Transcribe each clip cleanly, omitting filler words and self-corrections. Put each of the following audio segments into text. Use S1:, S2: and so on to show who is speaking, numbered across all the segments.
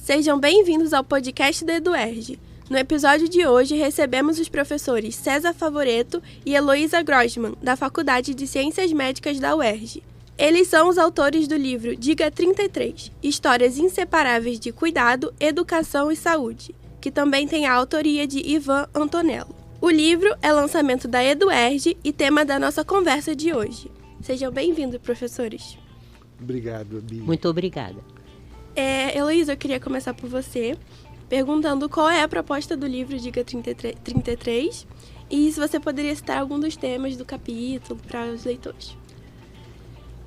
S1: Sejam bem-vindos ao podcast da EduERJ. No episódio de hoje, recebemos os professores César Favoreto e Heloísa Grossman, da Faculdade de Ciências Médicas da UERJ. Eles são os autores do livro Diga 33, Histórias Inseparáveis de Cuidado, Educação e Saúde, que também tem a autoria de Ivan Antonello. O livro é lançamento da EduERJ e tema da nossa conversa de hoje. Sejam bem-vindos, professores.
S2: Obrigado, Bia.
S3: Muito obrigada.
S1: Heloísa, eu queria começar por você, perguntando qual é a proposta do livro Diga 33 e se você poderia citar algum dos temas do capítulo para os leitores.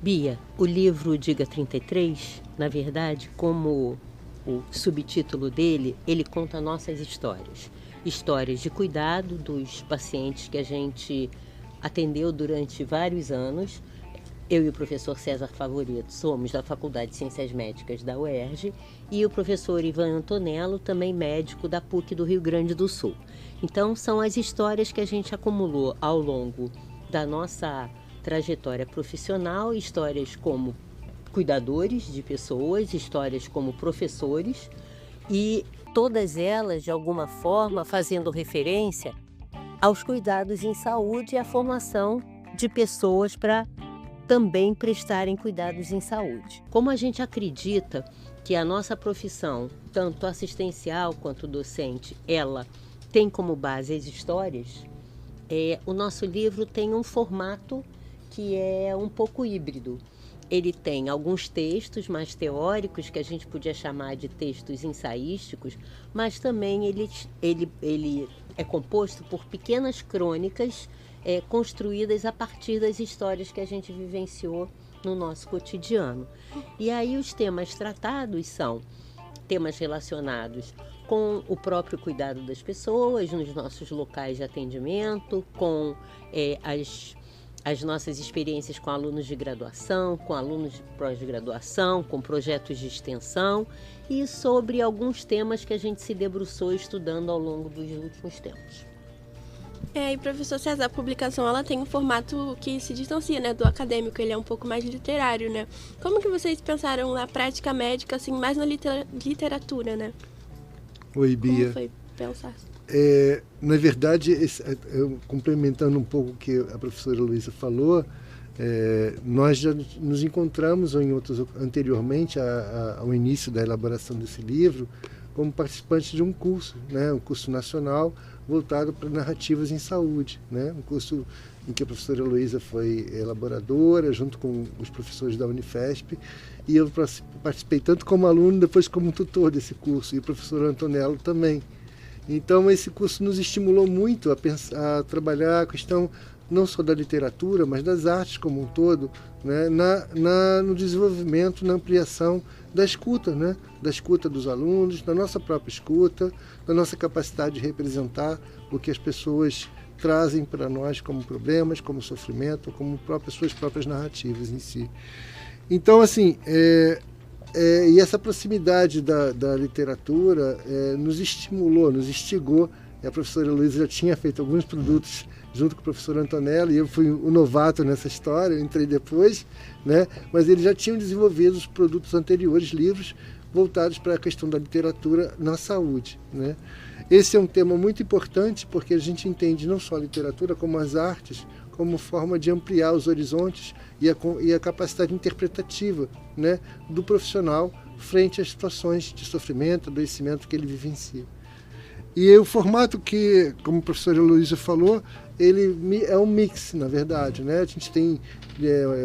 S3: Bia, o livro Diga 33, na verdade, como o subtítulo dele, ele conta nossas histórias. Histórias de cuidado dos pacientes que a gente atendeu durante vários anos. Eu e o professor César Favoreto somos da Faculdade de Ciências Médicas da UERJ e o professor Ivan Antonello, também médico da PUC do Rio Grande do Sul. Então, são as histórias que a gente acumulou ao longo da nossa trajetória profissional, histórias como cuidadores de pessoas, histórias como professores e todas elas, de alguma forma, fazendo referência aos cuidados em saúde e à formação de pessoas para também prestarem cuidados em saúde. Como a gente acredita que a nossa profissão, tanto assistencial quanto docente, ela tem como base as histórias, o nosso livro tem um formato que é um pouco híbrido. Ele tem alguns textos mais teóricos, que a gente podia chamar de textos ensaísticos, mas também ele é composto por pequenas crônicas construídas a partir das histórias que a gente vivenciou no nosso cotidiano. E aí os temas tratados são temas relacionados com o próprio cuidado das pessoas, nos nossos locais de atendimento, com as nossas experiências com alunos de graduação, com alunos de pós-graduação, com projetos de extensão e sobre alguns temas que a gente se debruçou estudando ao longo dos últimos tempos.
S1: E professor César, a publicação ela tem um formato que se distancia, né, do acadêmico, ele é um pouco mais literário, né? Como que vocês pensaram na prática médica, assim, mais na literatura, né?
S2: Oi, Bia.
S1: Como foi pensar?
S2: Na verdade, complementando um pouco o que a professora Heloísa falou, nós já nos encontramos anteriormente ao início da elaboração desse livro como participantes de um curso, né, um curso nacional voltado para narrativas em saúde, né, um curso em que a professora Heloísa foi elaboradora, junto com os professores da Unifesp, e eu participei tanto como aluno, depois como tutor desse curso, e o professor Antonello também. Então, esse curso nos estimulou muito a trabalhar a questão não só da literatura, mas das artes como um todo, né, no desenvolvimento, na ampliação da escuta, né, da escuta dos alunos, da nossa própria escuta, da nossa capacidade de representar o que as pessoas trazem para nós como problemas, como sofrimento, como suas próprias narrativas em si. Então, assim, e essa proximidade da literatura nos estimulou, nos instigou. A professora Heloísa já tinha feito alguns produtos junto com o professor Antonello, e eu fui o novato nessa história, eu entrei depois, né? Mas eles já tinham desenvolvido os produtos anteriores, livros voltados para a questão da literatura na saúde, né? Esse é um tema muito importante, porque a gente entende não só a literatura, como as artes, como forma de ampliar os horizontes e a capacidade interpretativa, né, do profissional frente às situações de sofrimento, adoecimento que ele vivencia. E o formato que, como a professora Heloísa falou, ele é um mix, na verdade, né? A gente tem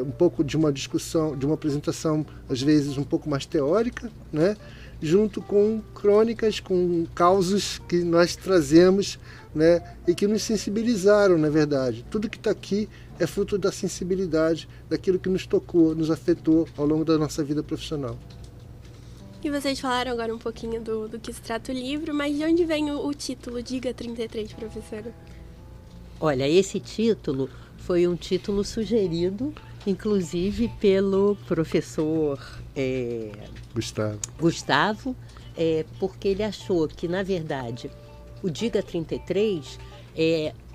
S2: um pouco de uma discussão, de uma apresentação, às vezes um pouco mais teórica, né? Junto com crônicas, com causos que nós trazemos, né? E que nos sensibilizaram, na verdade. Tudo que está aqui é fruto da sensibilidade, daquilo que nos tocou, nos afetou ao longo da nossa vida profissional.
S1: E vocês falaram agora um pouquinho do que se trata o livro, mas de onde vem o título Diga 33, professora?
S3: Olha, esse título foi um título sugerido, inclusive pelo professor Gustavo, porque ele achou que, na verdade, o Diga 33,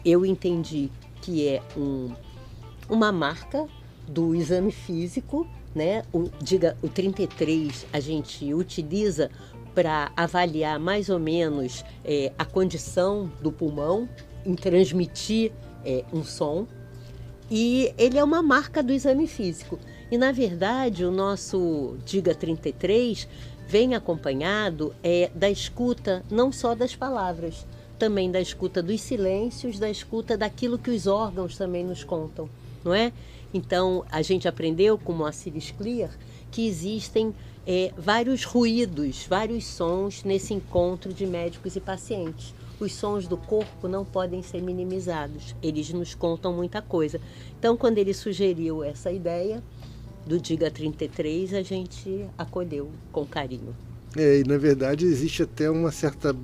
S3: eu entendi que é uma marca do exame físico, né? O 33 a gente utiliza para avaliar mais ou menos a condição do pulmão em transmitir um som. E ele é uma marca do exame físico. E, na verdade, o nosso DIGA 33 vem acompanhado da escuta não só das palavras, também da escuta dos silêncios, da escuta daquilo que os órgãos também nos contam, não é? Então, a gente aprendeu com Moacir Scliar que existem vários ruídos, vários sons nesse encontro de médicos e pacientes. Os sons do corpo não podem ser minimizados, eles nos contam muita coisa. Então, quando ele sugeriu essa ideia do DIGA 33, a gente acolheu com carinho.
S2: E, na verdade, existe até uma certa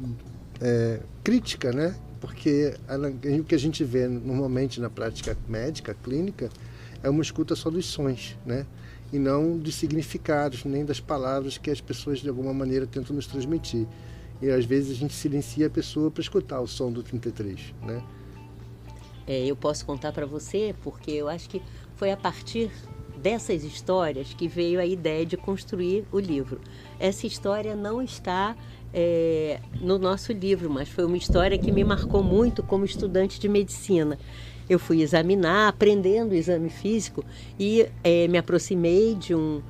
S2: crítica, né? Porque o que a gente vê normalmente na prática médica, clínica, é uma escuta só dos sons, né? E não dos significados, nem das palavras que as pessoas de alguma maneira tentam nos transmitir. E às vezes a gente silencia a pessoa para escutar o som do 33, né?
S3: Eu posso contar para você, porque eu acho que foi a partir dessas histórias que veio a ideia de construir o livro. Essa história não está no nosso livro, mas foi uma história que me marcou muito como estudante de medicina. Eu fui examinar, aprendendo o exame físico, e me aproximei de um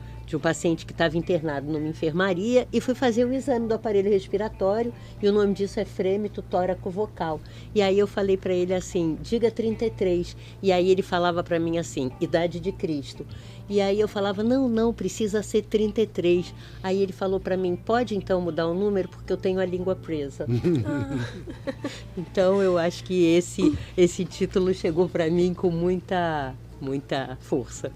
S3: paciente que estava internado numa enfermaria e fui fazer o exame do aparelho respiratório, e o nome disso é frêmito tóraco-vocal. E aí eu falei para ele assim, DIGA 33, e aí ele falava para mim assim, idade de Cristo. E aí eu falava, não, precisa ser 33. Aí ele falou para mim, pode então mudar o número porque eu tenho a língua presa. Então eu acho que esse título chegou para mim com muita força.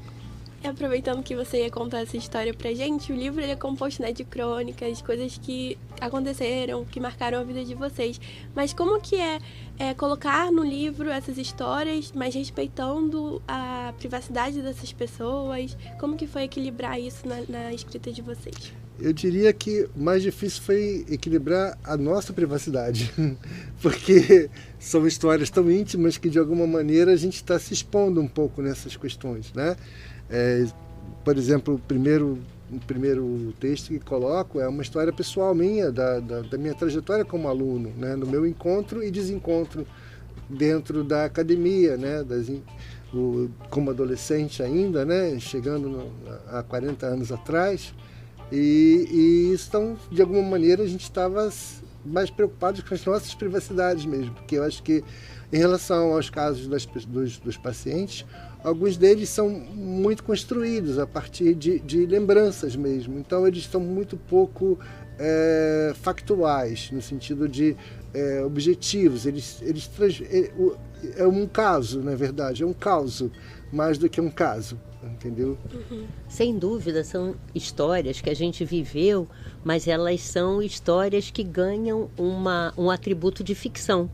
S1: Aproveitando que você ia contar essa história pra gente, o livro ele é composto, né, de crônicas, coisas que aconteceram, que marcaram a vida de vocês. Mas como que é colocar no livro essas histórias, mas respeitando a privacidade dessas pessoas? Como que foi equilibrar isso na escrita de vocês?
S2: Eu diria que o mais difícil foi equilibrar a nossa privacidade, porque são histórias tão íntimas que de alguma maneira a gente está se expondo um pouco nessas questões, né? Por exemplo, o primeiro texto que coloco é uma história pessoal minha, da minha trajetória como aluno, né? No meu encontro e desencontro dentro da academia, né? Como adolescente ainda, né? Chegando há 40 anos atrás. E então, de alguma maneira, a gente estava mais preocupado com as nossas privacidades mesmo, porque eu acho que, em relação aos casos dos pacientes, alguns deles são muito construídos a partir de lembranças mesmo. Então, eles estão muito pouco factuais, no sentido de objetivos. É um caso, na verdade, é um causo, mais do que um caso, entendeu?
S3: Uhum. Sem dúvida, são histórias que a gente viveu, mas elas são histórias que ganham um atributo de ficção.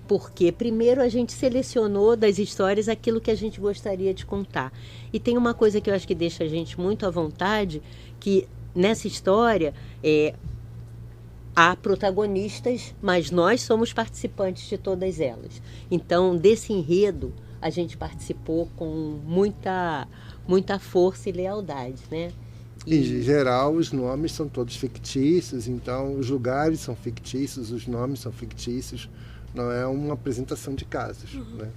S3: Porque primeiro a gente selecionou das histórias aquilo que a gente gostaria de contar. E tem uma coisa que eu acho que deixa a gente muito à vontade, que nessa história há protagonistas, mas nós somos participantes de todas elas. Então, desse enredo, a gente participou com muita força e lealdade, né?
S2: Em geral, os nomes são todos fictícios, então os lugares são fictícios, os nomes são fictícios. Não é uma apresentação de casos, né?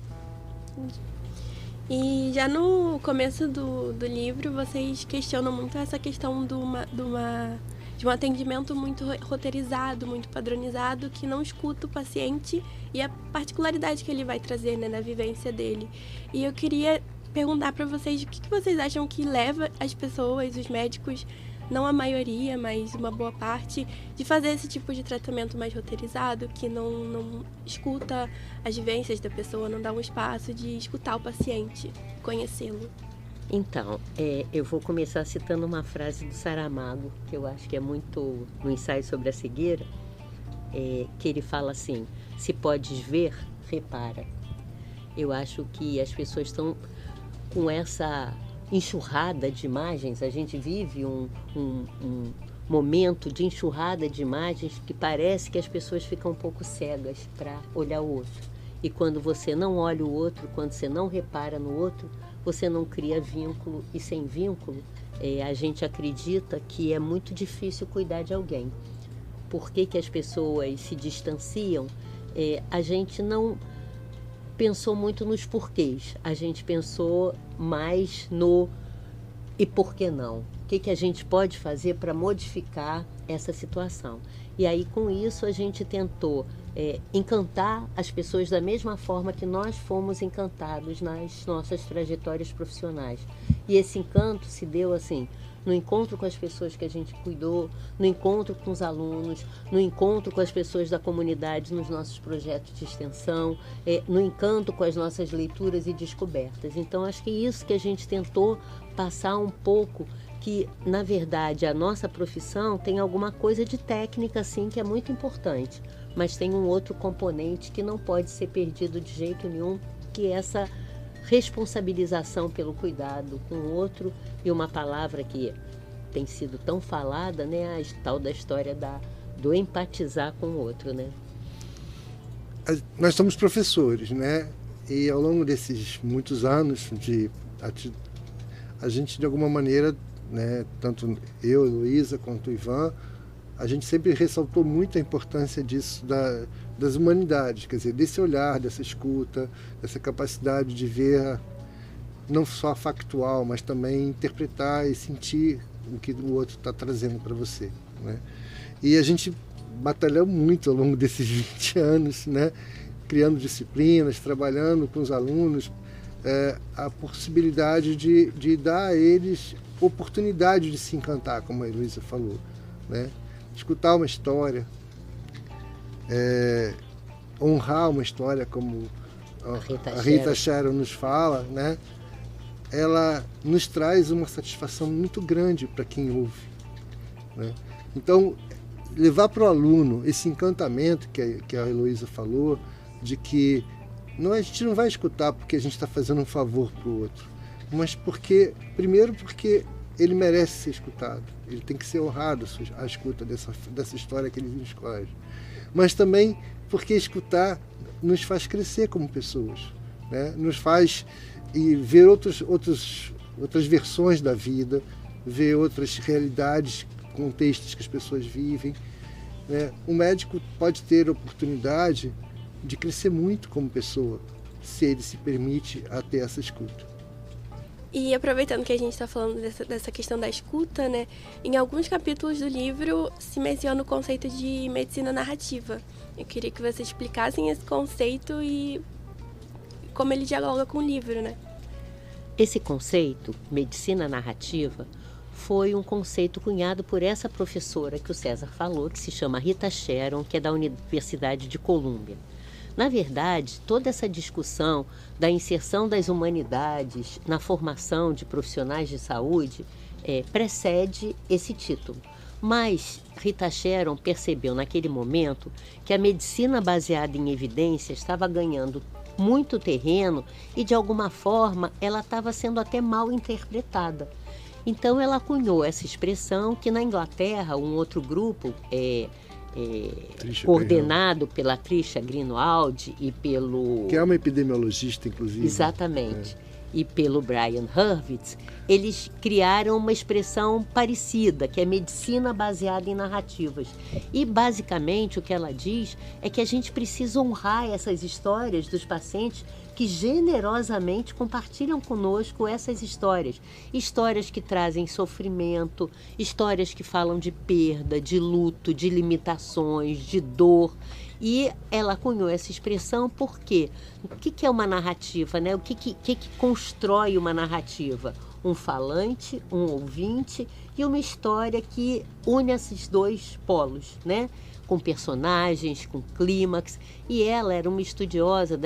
S1: E já no começo do livro, vocês questionam muito essa questão de um atendimento muito roteirizado, muito padronizado, que não escuta o paciente e a particularidade que ele vai trazer, né, na vivência dele. E eu queria perguntar para vocês o que vocês acham que leva as pessoas, os médicos, não a maioria, mas uma boa parte, de fazer esse tipo de tratamento mais roteirizado, que não escuta as vivências da pessoa, não dá um espaço de escutar o paciente, conhecê-lo.
S3: Então, eu vou começar citando uma frase do Saramago, que eu acho que é muito no ensaio sobre a cegueira, que ele fala assim, se podes ver, repara. Eu acho que as pessoas estão com essa enxurrada de imagens, a gente vive um momento de enxurrada de imagens que parece que as pessoas ficam um pouco cegas para olhar o outro. E quando você não olha o outro, quando você não repara no outro, você não cria vínculo, e sem vínculo, a gente acredita que é muito difícil cuidar de alguém. por que as pessoas se distanciam, a gente não pensou muito nos porquês, a gente pensou mais no e por que não? O que a gente pode fazer para modificar essa situação? E aí, com isso, a gente tentou encantar as pessoas da mesma forma que nós fomos encantados nas nossas trajetórias profissionais. E esse encanto se deu assim, no encontro com as pessoas que a gente cuidou, no encontro com os alunos, no encontro com as pessoas da comunidade nos nossos projetos de extensão, no encanto com as nossas leituras e descobertas. Então, acho que é isso que a gente tentou passar um pouco, que, na verdade, a nossa profissão tem alguma coisa de técnica, sim, que é muito importante, mas tem um outro componente que não pode ser perdido de jeito nenhum, que é essa responsabilização pelo cuidado com o outro, e uma palavra que tem sido tão falada, né, a tal da história do empatizar com o outro, né?
S2: Nós somos professores, né? E ao longo desses muitos anos a gente, de alguma maneira, né, tanto eu, Heloísa, quanto o Ivan, a gente sempre ressaltou muito a importância disso, das humanidades, quer dizer, desse olhar, dessa escuta, dessa capacidade de ver não só factual, mas também interpretar e sentir o que o outro está trazendo para você, né? E a gente batalhou muito ao longo desses 20 anos, né, criando disciplinas, trabalhando com os alunos, a possibilidade de dar a eles oportunidade de se encantar, como a Heloísa falou, né? Escutar uma história, honrar uma história, como a Rita Sharon nos fala, né? Ela nos traz uma satisfação muito grande para quem ouve, né? Então, levar para o aluno esse encantamento que a Heloísa falou, de que a gente não vai escutar porque a gente está fazendo um favor para o outro, mas primeiro porque ele merece ser escutado, ele tem que ser honrado a escuta dessa história que ele nos escolhe, mas também porque escutar nos faz crescer como pessoas, né? Nos faz ver outras versões da vida, ver outras realidades, contextos que as pessoas vivem, né? O médico pode ter a oportunidade de crescer muito como pessoa, se ele se permite a ter essa escuta.
S1: E aproveitando que a gente está falando dessa questão da escuta, né, em alguns capítulos do livro se menciona o conceito de medicina narrativa. Eu queria que vocês explicassem esse conceito e como ele dialoga com o livro, né?
S3: Esse conceito, medicina narrativa, foi um conceito cunhado por essa professora que o César falou, que se chama Rita Sharon, que é da Universidade de Colômbia. Na verdade, toda essa discussão da inserção das humanidades na formação de profissionais de saúde precede esse título. Mas Rita Sharon percebeu naquele momento que a medicina baseada em evidências estava ganhando muito terreno e, de alguma forma, ela estava sendo até mal interpretada. Então, ela cunhou essa expressão que, na Inglaterra, um outro grupo coordenado pela Trisha Greenwald e pelo...
S2: Que é uma epidemiologista, inclusive.
S3: Exatamente. E pelo Brian Hurwitz, eles criaram uma expressão parecida, que é medicina baseada em narrativas. E, basicamente, o que ela diz é que a gente precisa honrar essas histórias dos pacientes que generosamente compartilham conosco essas histórias. Histórias que trazem sofrimento, histórias que falam de perda, de luto, de limitações, de dor. E ela cunhou essa expressão porque o que é uma narrativa, né? O que constrói uma narrativa? Um falante, um ouvinte e uma história que une esses dois polos, né? Com personagens, com clímax. E ela era uma estudiosa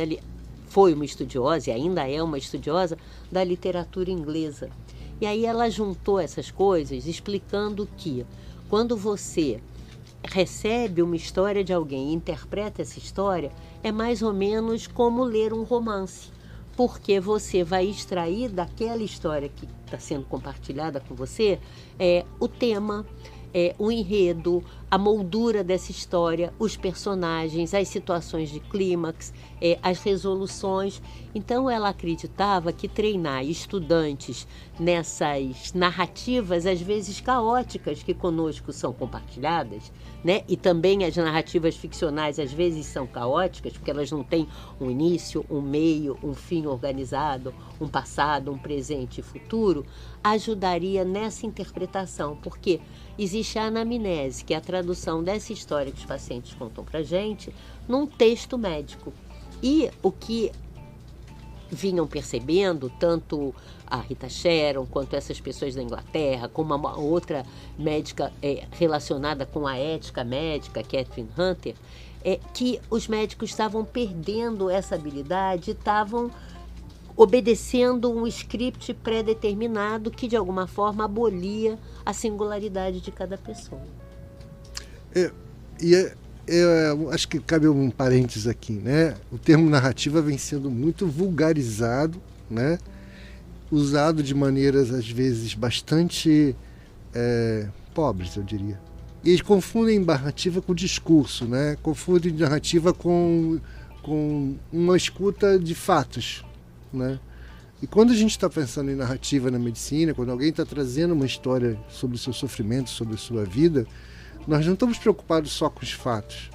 S3: foi uma estudiosa e ainda é uma estudiosa da literatura inglesa. E aí ela juntou essas coisas explicando que quando você recebe uma história de alguém e interpreta essa história, é mais ou menos como ler um romance, porque você vai extrair daquela história que está sendo compartilhada com você o tema, o enredo, a moldura dessa história, os personagens, as situações de clímax, as resoluções. Então ela acreditava que treinar estudantes nessas narrativas, às vezes caóticas, que conosco são compartilhadas, né? E também as narrativas ficcionais às vezes são caóticas, porque elas não têm um início, um meio, um fim organizado, um passado, um presente e futuro, ajudaria nessa interpretação, porque existe a anamnese, que é a tradução dessa história que os pacientes contam para a gente, num texto médico. E o que vinham percebendo, tanto a Rita Sharon, quanto essas pessoas da Inglaterra, como uma outra médica relacionada com a ética médica, Catherine Hunter, é que os médicos estavam perdendo essa habilidade, estavam obedecendo um script pré-determinado que, de alguma forma, abolia a singularidade de cada pessoa.
S2: Acho que cabe um parênteses aqui, né? O termo narrativa vem sendo muito vulgarizado, né? Usado de maneiras, às vezes, bastante pobres, eu diria. E eles confundem narrativa com discurso, né? Confundem narrativa com uma escuta de fatos, né? E quando a gente está pensando em narrativa na medicina, quando alguém está trazendo uma história sobre o seu sofrimento, sobre a sua vida, nós não estamos preocupados só com os fatos,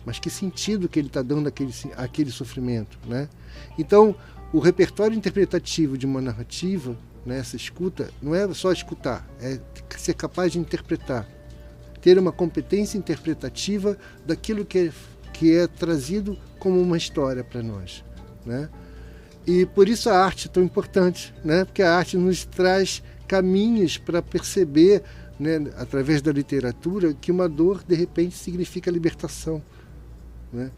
S2: mas que sentido que ele está dando àquele sofrimento, né? Então, o repertório interpretativo de uma narrativa, né, essa escuta, não é só escutar, é ser capaz de interpretar, ter uma competência interpretativa daquilo que é trazido como uma história para nós, né? E por isso a arte é tão importante, né? Porque a arte nos traz caminhos para perceber, né, através da literatura, que uma dor, de repente, significa libertação, né?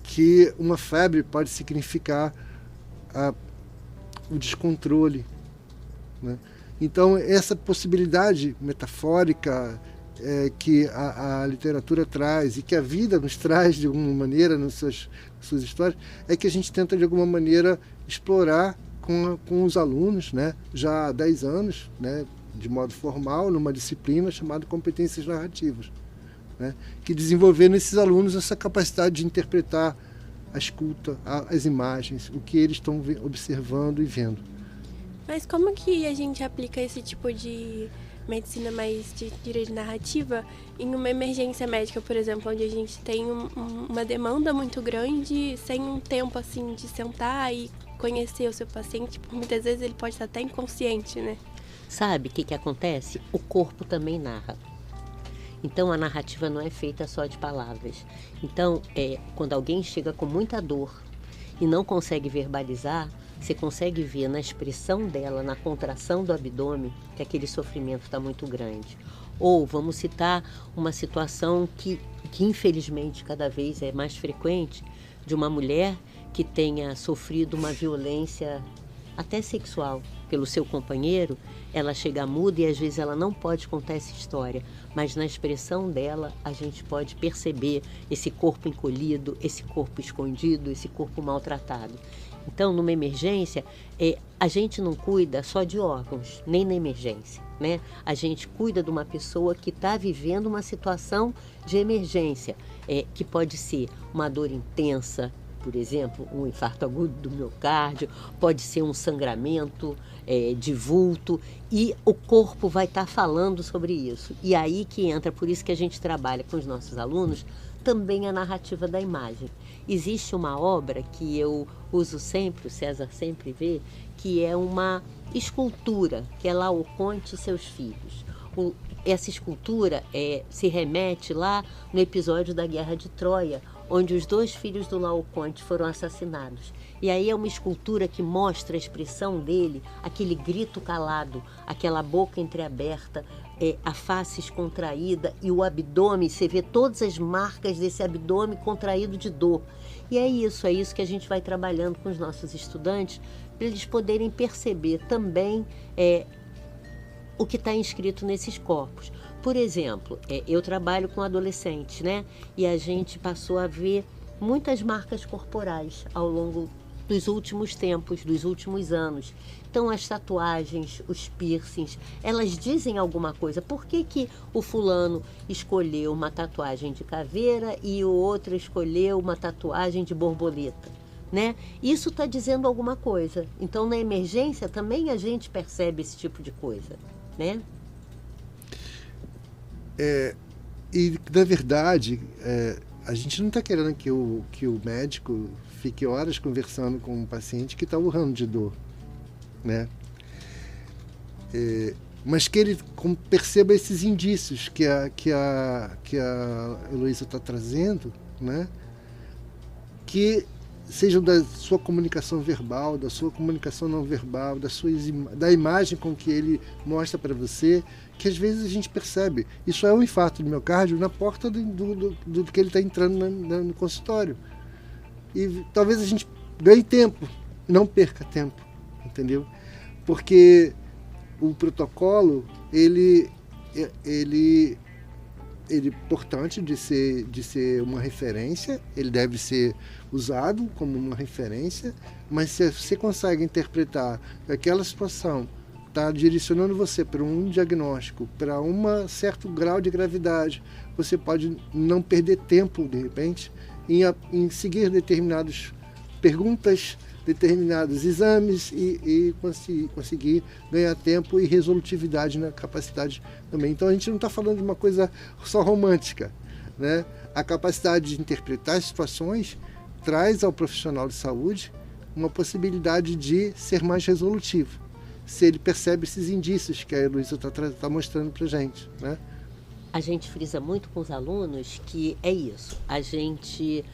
S2: Que uma febre pode significar o descontrole, né? Então, essa possibilidade metafórica que a literatura traz e que a vida nos traz, de alguma maneira, nas suas histórias, é que a gente tenta, de alguma maneira, explorar com os alunos, né, já há 10 anos, né, de modo formal, numa disciplina chamada competências narrativas, né, que desenvolver nesses alunos essa capacidade de interpretar a escuta, as imagens, o que eles estão observando e vendo.
S1: Mas como que a gente aplica esse tipo de medicina mais de direito narrativa em uma emergência médica, por exemplo, onde a gente tem uma demanda muito grande, sem um tempo assim de sentar e conhecer o seu paciente? Muitas vezes ele pode estar até inconsciente, né?
S3: Sabe o que acontece? O corpo também narra. Então, a narrativa não é feita só de palavras. Então, quando alguém chega com muita dor e não consegue verbalizar, você consegue ver na expressão dela, na contração do abdômen, que aquele sofrimento está muito grande. Ou, vamos citar uma situação que infelizmente cada vez é mais frequente, de uma mulher que tenha sofrido uma violência até sexual pelo seu companheiro. Ela chega muda e às vezes ela não pode contar essa história, mas na expressão dela a gente pode perceber esse corpo encolhido, esse corpo escondido, esse corpo maltratado. Então, numa emergência, a gente não cuida só de órgãos, nem na emergência, né? A gente cuida de uma pessoa que está vivendo uma situação de emergência, que pode ser uma dor intensa, por exemplo, um infarto agudo do miocárdio, pode ser um sangramento de vulto, e o corpo vai estar falando sobre isso. E aí que entra, por isso que a gente trabalha com os nossos alunos, também a narrativa da imagem. Existe uma obra que eu uso sempre, o César sempre vê, que é uma escultura, que é Laoconte e seus filhos. Essa escultura se remete lá no episódio da Guerra de Troia, onde os 2 filhos do Laoconte foram assassinados. E aí é uma escultura que mostra a expressão dele, aquele grito calado, aquela boca entreaberta, a face contraída e o abdômen, você vê todas as marcas desse abdômen contraído de dor. E é isso que a gente vai trabalhando com os nossos estudantes, para eles poderem perceber também o que está inscrito nesses corpos. Por exemplo, eu trabalho com adolescentes, né? E a gente passou a ver muitas marcas corporais ao longo dos últimos tempos, dos últimos anos. Então, as tatuagens, os piercings, elas dizem alguma coisa. Por que que o fulano escolheu uma tatuagem de caveira e o outro escolheu uma tatuagem de borboleta, né? Isso está dizendo alguma coisa. Então, na emergência, também a gente percebe esse tipo de coisa, né?
S2: E, na verdade, a gente não está querendo que o médico fique horas conversando com um paciente que está urrando de dor, né? Mas que ele perceba esses indícios que a Heloísa está trazendo, né? Que sejam da sua comunicação verbal, da sua comunicação não verbal, da imagem com que ele mostra para você, que às vezes a gente percebe. Isso é um infarto do miocárdio na porta do que ele está entrando no consultório. E talvez a gente ganhe tempo, não perca tempo, entendeu? Porque o protocolo, ele é importante de ser uma referência, ele deve ser usado como uma referência, mas se você consegue interpretar aquela situação está direcionando você para um diagnóstico, para um certo grau de gravidade, você pode não perder tempo, de repente, em seguir determinadas perguntas, determinados exames e conseguir ganhar tempo e resolutividade na capacidade também. Então, a gente não está falando de uma coisa só romântica, né? A capacidade de interpretar as situações traz ao profissional de saúde uma possibilidade de ser mais resolutivo, se ele percebe esses indícios que a Heloísa está mostrando para a gente, né?
S3: A gente frisa muito com os alunos que é isso, a gente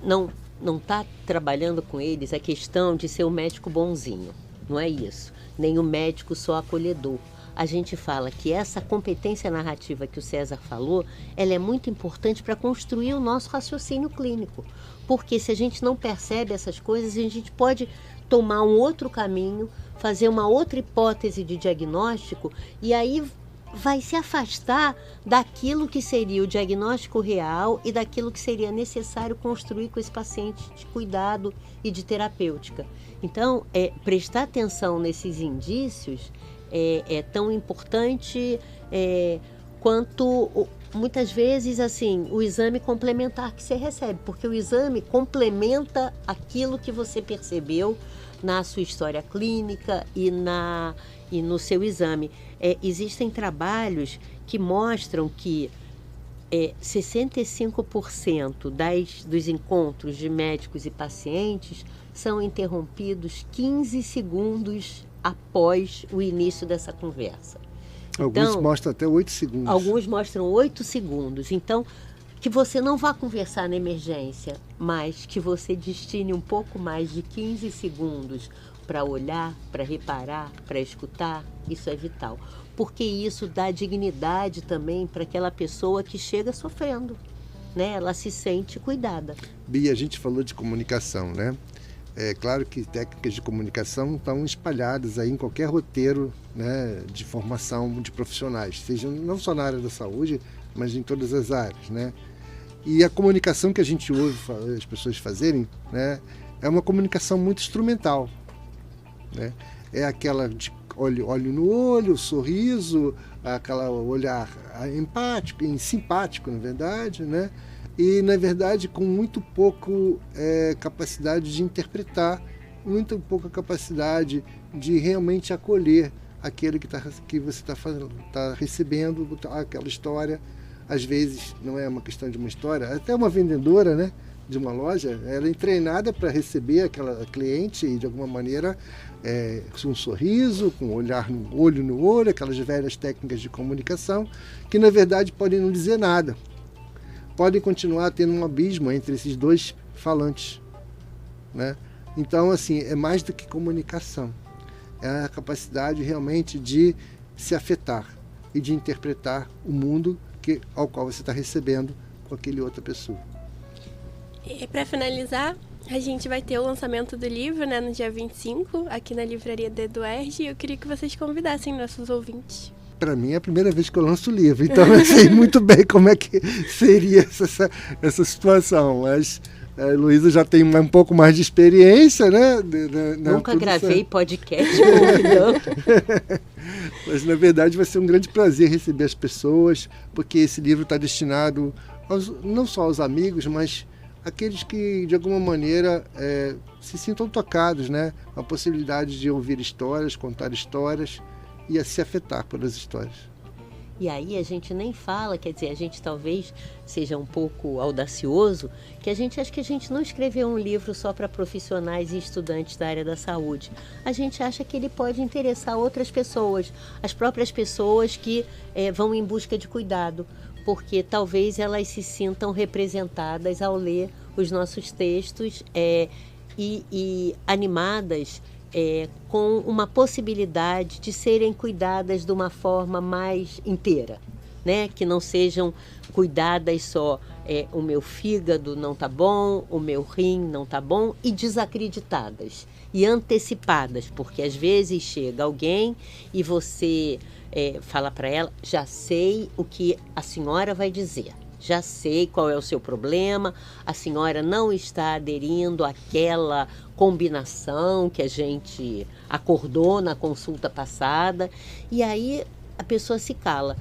S3: não está trabalhando com eles a questão de ser o médico bonzinho, não é isso, nem o médico só acolhedor. A gente fala que essa competência narrativa que o César falou, ela é muito importante para construir o nosso raciocínio clínico, porque se a gente não percebe essas coisas, a gente pode tomar um outro caminho, fazer uma outra hipótese de diagnóstico e aí vai se afastar daquilo que seria o diagnóstico real e daquilo que seria necessário construir com esse paciente de cuidado e de terapêutica. Então, prestar atenção nesses indícios é tão importante quanto, muitas vezes, assim, o exame complementar que você recebe, porque o exame complementa aquilo que você percebeu na sua história clínica e no seu exame. Existem trabalhos que mostram que 65% dos encontros de médicos e pacientes são interrompidos 15 segundos após o início dessa conversa.
S2: Alguns mostram até 8 segundos.
S3: Alguns mostram 8 segundos. Então, que você não vá conversar na emergência, mas que você destine um pouco mais de 15 segundos para olhar, para reparar, para escutar, isso é vital. Porque isso dá dignidade também para aquela pessoa que chega sofrendo, né? Ela se sente cuidada.
S2: Bia, a gente falou de comunicação, né? É claro que técnicas de comunicação estão espalhadas aí em qualquer roteiro, né, de formação de profissionais, seja não só na área da saúde, mas em todas as áreas, né? E a comunicação que a gente ouve as pessoas fazerem, né, é uma comunicação muito instrumental, né? É aquela de olho no olho, sorriso, aquela olhar empático, simpático, na verdade, né? E, na verdade, com muito pouco capacidade de interpretar, muito pouca capacidade de realmente acolher aquele que você está recebendo, aquela história. Às vezes, não é uma questão de uma história, até uma vendedora, né, de uma loja, ela é treinada para receber aquela cliente e, de alguma maneira, com um sorriso, com olho no olho, aquelas velhas técnicas de comunicação, que, na verdade, podem não dizer nada. Podem continuar tendo um abismo entre esses dois falantes, né? Então, assim, é mais do que comunicação. É a capacidade realmente de se afetar e de interpretar o mundo ao qual você está recebendo com aquele outra pessoa.
S1: E para finalizar, a gente vai ter o lançamento do livro, né, no dia 25, aqui na livraria da EduERJ, e eu queria que vocês convidassem nossos ouvintes.
S2: Para mim é a primeira vez que eu lanço o livro, então eu sei muito bem como é que seria essa situação, mas A Heloísa já tem um pouco mais de experiência, né?
S3: Nunca gravei podcast convidando.
S2: Mas, na verdade, vai ser um grande prazer receber as pessoas, porque esse livro está destinado não só aos amigos, mas aqueles que, de alguma maneira, se sintam tocados, né? A possibilidade de ouvir histórias, contar histórias e a se afetar pelas histórias.
S3: E aí a gente nem fala, quer dizer, a gente talvez seja um pouco audacioso, que a gente acha que a gente não escreveu um livro só para profissionais e estudantes da área da saúde. A gente acha que ele pode interessar outras pessoas, as próprias pessoas que vão em busca de cuidado, porque talvez elas se sintam representadas ao ler os nossos textos e animadas com uma possibilidade de serem cuidadas de uma forma mais inteira, né? Que não sejam cuidadas só o meu fígado não tá bom, o meu rim não tá bom, e desacreditadas e antecipadas, porque às vezes chega alguém e você fala para ela: já sei o que a senhora vai dizer. Já sei qual é o seu problema, a senhora não está aderindo àquela combinação que a gente acordou na consulta passada, e aí a pessoa se cala.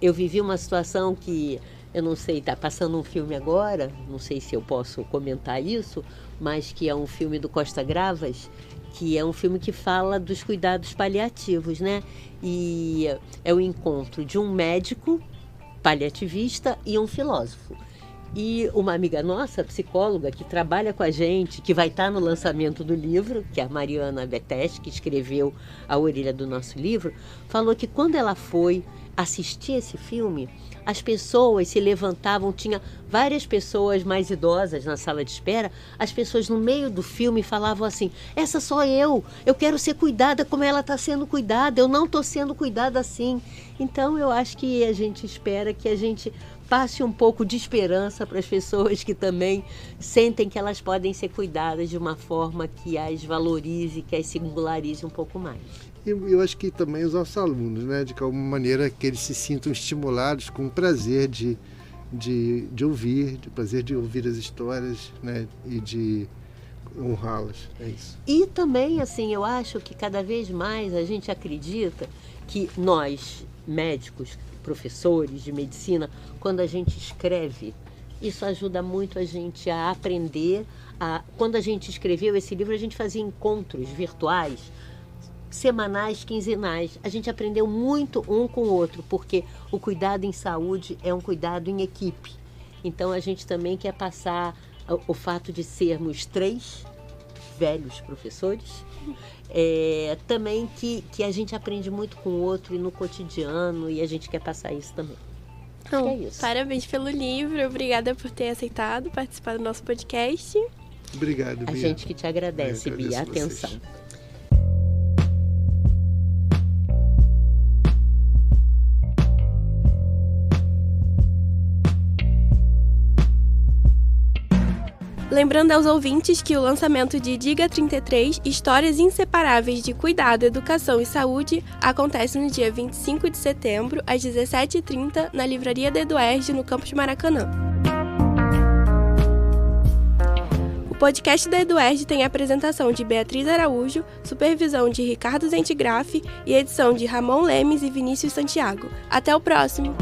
S3: Eu vivi uma situação que, eu não sei, está passando um filme agora, não sei se eu posso comentar isso, mas que é um filme do Costa Gravas, que é um filme que fala dos cuidados paliativos, né? E é o encontro de um médico paliativista e um filósofo. E uma amiga nossa, psicóloga, que trabalha com a gente, que vai estar no lançamento do livro, que é a Mariana Beteste, que escreveu a orelha do nosso livro, falou que quando ela foi assistir esse filme, as pessoas se levantavam, tinha várias pessoas mais idosas na sala de espera, as pessoas no meio do filme falavam assim: essa sou eu quero ser cuidada como ela está sendo cuidada, eu não estou sendo cuidada assim. Então eu acho que a gente espera que a gente passe um pouco de esperança para as pessoas que também sentem que elas podem ser cuidadas de uma forma que as valorize, que as singularize um pouco mais.
S2: Eu acho que também os nossos alunos, né, de alguma maneira que eles se sintam estimulados com o prazer de ouvir, de prazer de ouvir as histórias, né, e de honrá-las. É isso.
S3: E também, assim, eu acho que cada vez mais a gente acredita que nós, médicos, professores de medicina, quando a gente escreve, isso ajuda muito a gente a aprender. Quando a gente escreveu esse livro, a gente fazia encontros virtuais, semanais, quinzenais. A gente aprendeu muito um com o outro, porque o cuidado em saúde é um cuidado em equipe. Então a gente também quer passar o fato de sermos 3 velhos professores, também que a gente aprende muito com o outro e no cotidiano, e a gente quer passar isso também.
S1: Então,
S3: é isso.
S1: Parabéns pelo livro, obrigada por ter aceitado participar do nosso podcast.
S2: Obrigado, Bia.
S3: A gente que te agradece, Bia. A atenção.
S1: Lembrando aos ouvintes que o lançamento de Diga 33, Histórias Inseparáveis de Cuidado, Educação e Saúde, acontece no dia 25 de setembro, às 17h30, na Livraria da EduERJ, no campus Maracanã. O podcast da EduERJ tem a apresentação de Beatriz Araújo, supervisão de Ricardo Zentigraff e edição de Ramon Lemes e Vinícius Santiago. Até o próximo!